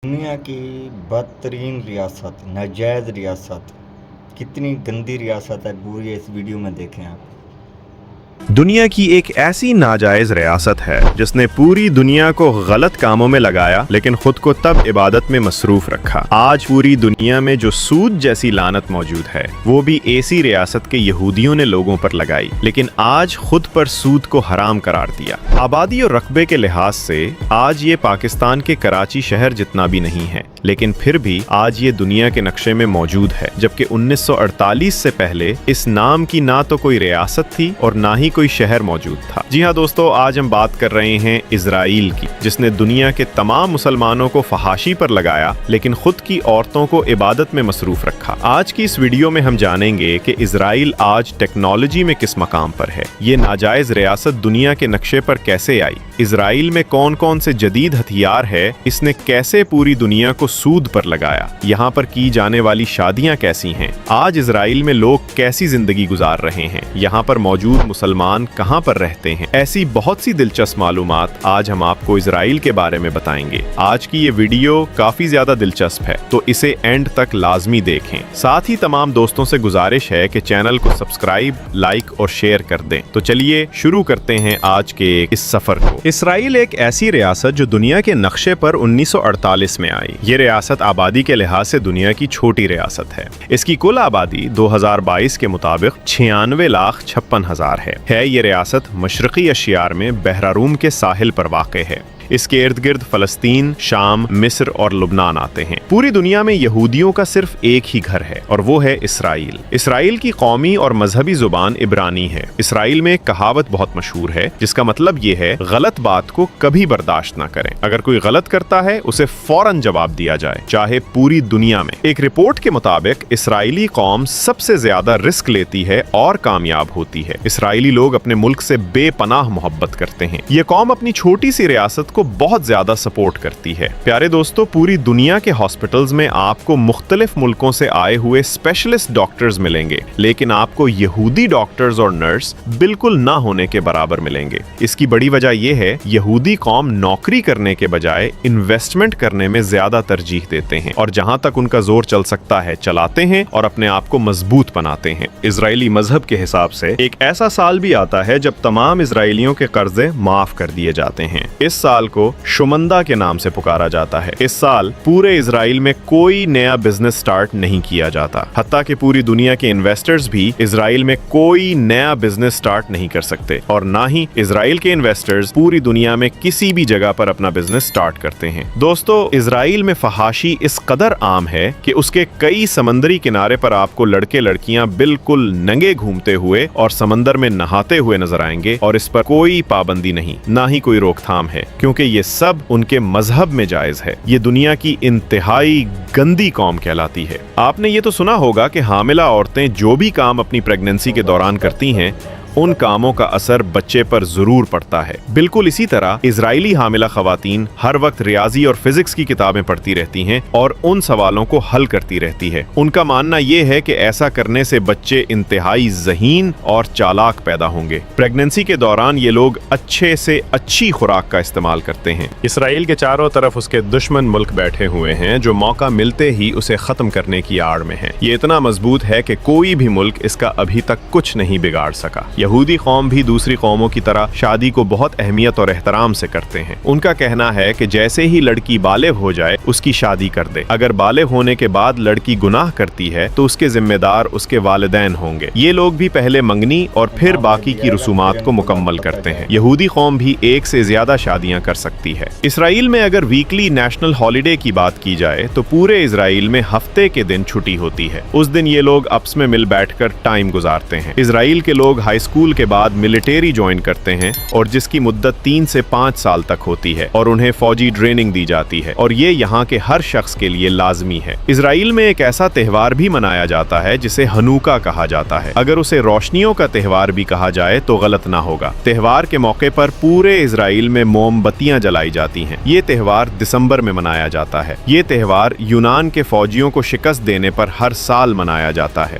دنیا کی بدترین ریاست ناجائز ریاست کتنی گندی ریاست ہے پوری اس ویڈیو میں دیکھیں آپ۔ دنیا کی ایک ایسی ناجائز ریاست ہے جس نے پوری دنیا کو غلط کاموں میں لگایا لیکن خود کو تب عبادت میں مصروف رکھا۔ آج پوری دنیا میں جو سود جیسی لعنت موجود ہے وہ بھی ایسی ریاست کے یہودیوں نے لوگوں پر لگائی، لیکن آج خود پر سود کو حرام قرار دیا۔ آبادی اور رقبے کے لحاظ سے آج یہ پاکستان کے کراچی شہر جتنا بھی نہیں ہے، لیکن پھر بھی آج یہ دنیا کے نقشے میں موجود ہے، جبکہ 1948 سے پہلے اس نام کی نہ تو کوئی ریاست تھی اور نہ ہی کوئی شہر موجود تھا۔ جی ہاں دوستو، آج ہم بات کر رہے ہیں اسرائیل کی، جس نے دنیا کے تمام مسلمانوں کو فحاشی پر لگایا لیکن خود کی عورتوں کو عبادت میں مصروف رکھا۔ آج کی اس ویڈیو میں ہم جانیں گے کہ اسرائیل آج ٹیکنالوجی میں کس مقام پر ہے، یہ ناجائز ریاست دنیا کے نقشے پر کیسے آئی، اسرائیل میں کون کون سے جدید ہتھیار ہے، اس نے کیسے پوری دنیا کو سود پر لگایا، یہاں پر کی جانے والی شادیاں کیسی ہیں، آج اسرائیل میں لوگ کیسی زندگی گزار رہے ہیں، یہاں پر موجود مسلمان کہاں پر رہتے ہیں، ایسی بہت سی دلچسپ معلومات آج ہم آپ کو اسرائیل کے بارے میں بتائیں گے۔ آج کی یہ ویڈیو کافی زیادہ دلچسپ ہے تو اسے اینڈ تک لازمی دیکھیں۔ ساتھ ہی تمام دوستوں سے گزارش ہے کہ چینل کو سبسکرائب، لائک اور شیئر کر دیں۔ تو چلیے شروع کرتے ہیں آج کے اس سفر کو۔ اسرائیل ایک ایسی ریاست جو دنیا کے نقشے پر 1948 میں آئی۔ یہ ریاست آبادی کے لحاظ سے دنیا کی چھوٹی ریاست ہے۔ اس کی کل آبادی 2022 کے مطابق 96,56,000 ہے۔ یہ ریاست مشرقی اشیار میں بحر روم کے ساحل پر واقع ہے۔ اس کے ارد گرد فلسطین، شام، مصر اور لبنان آتے ہیں۔ پوری دنیا میں یہودیوں کا صرف ایک ہی گھر ہے اور وہ ہے اسرائیل۔ اسرائیل کی قومی اور مذہبی زبان عبرانی ہے۔ اسرائیل میں ایک کہاوت بہت مشہور ہے جس کا مطلب یہ ہے، غلط بات کو کبھی برداشت نہ کریں، اگر کوئی غلط کرتا ہے اسے فوراً جواب دیا جائے، چاہے پوری دنیا میں۔ ایک رپورٹ کے مطابق اسرائیلی قوم سب سے زیادہ رسک لیتی ہے اور کامیاب ہوتی ہے۔ اسرائیلی لوگ اپنے ملک سے بے پناہ محبت کرتے ہیں۔ یہ قوم اپنی چھوٹی سی ریاست کو بہت زیادہ سپورٹ کرتی ہے۔ پیارے دوستو، پوری دنیا کے ہاسپٹلز میں آپ کو مختلف ملکوں سے آئے ہوئے اسپیشلسٹ ڈاکٹرز ملیں گے، لیکن آپ کو یہودی ڈاکٹرز اور نرس بالکل نہ ہونے کے برابر ملیں گے۔ اس کی بڑی وجہ یہ ہے، یہودی قوم نوکری کرنے کے بجائے انویسٹمنٹ کرنے میں زیادہ ترجیح دیتے ہیں اور جہاں تک ان کا زور چل سکتا ہے چلاتے ہیں اور اپنے آپ کو مضبوط بناتے ہیں۔ اسرائیلی مذہب کے حساب سے ایک ایسا سال بھی آتا ہے جب تمام اسرائیلیوں کے قرضے معاف کر دیے جاتے ہیں۔ اس سال کو شمندہ کے نام سے پکارا جاتا ہے۔ اس سال پورے اسرائیل میں کوئی نیا بزنس سٹارٹ نہیں کیا جاتا، حتیٰ کہ پوری دنیا کے انویسٹرز بھی اسرائیل میں کوئی نیا بزنس سٹارٹ نہیں کر سکتے اور نہ ہی اسرائیل کے انویسٹرز پوری دنیا میں کسی بھی جگہ پر اپنا بزنس سٹارٹ کرتے ہیں۔ دوستو، اسرائیل میں فحاشی اس قدر عام ہے کہ اس کے کئی سمندری کنارے پر آپ کو لڑکے لڑکیاں بالکل ننگے گھومتے ہوئے اور سمندر میں نہاتے ہوئے نظر آئیں گے اور اس پر کوئی پابندی نہیں، نہ ہی کوئی روک تھام ہے، کیونکہ یہ سب ان کے مذہب میں جائز ہے۔ یہ دنیا کی انتہائی گندی قوم کہلاتی ہے۔ آپ نے یہ تو سنا ہوگا کہ حاملہ عورتیں جو بھی کام اپنی پریگننسی کے دوران کرتی ہیں ان کاموں کا اثر بچے پر ضرور پڑتا ہے۔ بالکل اسی طرح اسرائیلی حاملہ خواتین ہر وقت ریاضی اور فزکس کی کتابیں پڑھتی رہتی ہیں اور ان سوالوں کو حل کرتی رہتی ہے۔ ان کا ماننا یہ ہے کہ ایسا کرنے سے بچے انتہائی ذہین اور چالاک پیدا ہوں گے۔ پریگننسی کے دوران یہ لوگ اچھے سے اچھی خوراک کا استعمال کرتے ہیں۔ اسرائیل کے چاروں طرف اس کے دشمن ملک بیٹھے ہوئے ہیں جو موقع ملتے ہی اسے ختم کرنے کی آڑ میں ہیں۔ یہ اتنا مضبوط ہے کہ کوئی بھی ملک اس کا ابھی تک کچھ نہیں بگاڑ سکا۔ یہودی قوم بھی دوسری قوموں کی طرح شادی کو بہت اہمیت اور احترام سے کرتے ہیں۔ ان کا کہنا ہے کہ جیسے ہی لڑکی بالغ ہو جائے اس کی شادی کر دے۔ اگر بالغ ہونے کے بعد لڑکی گناہ کرتی ہے تو اس کے ذمہ دار اس کے والدین ہوں گے۔ یہ لوگ بھی پہلے منگنی اور پھر باقی کی رسومات کو مکمل کرتے ہیں۔ یہودی قوم بھی ایک سے زیادہ شادیاں کر سکتی ہے۔ اسرائیل میں اگر ویکلی نیشنل ہالیڈے کی بات کی جائے تو پورے اسرائیل میں ہفتے کے دن چھٹی ہوتی ہے۔ اس دن یہ لوگ آپس میں مل بیٹھ کر ٹائم گزارتے ہیں۔ اسرائیل کے لوگ ہائی اسکول کے بعد ملٹری جوائن کرتے ہیں اور جس کی مدت 3 سے 5 سال تک ہوتی ہے اور انہیں فوجی ٹریننگ دی جاتی ہے اور یہ یہاں کے ہر شخص کے لیے لازمی ہے۔ اسرائیل میں ایک ایسا تہوار بھی منایا جاتا ہے جسے ہنوکا کہا جاتا ہے۔ اگر اسے روشنیوں کا تہوار بھی کہا جائے تو غلط نہ ہوگا۔ تہوار کے موقع پر پورے اسرائیل میں موم بتیاں جلائی جاتی ہیں۔ یہ تہوار دسمبر میں منایا جاتا ہے۔ یہ تہوار یونان کے فوجیوں کو شکست دینے پر ہر سال منایا جاتا ہے۔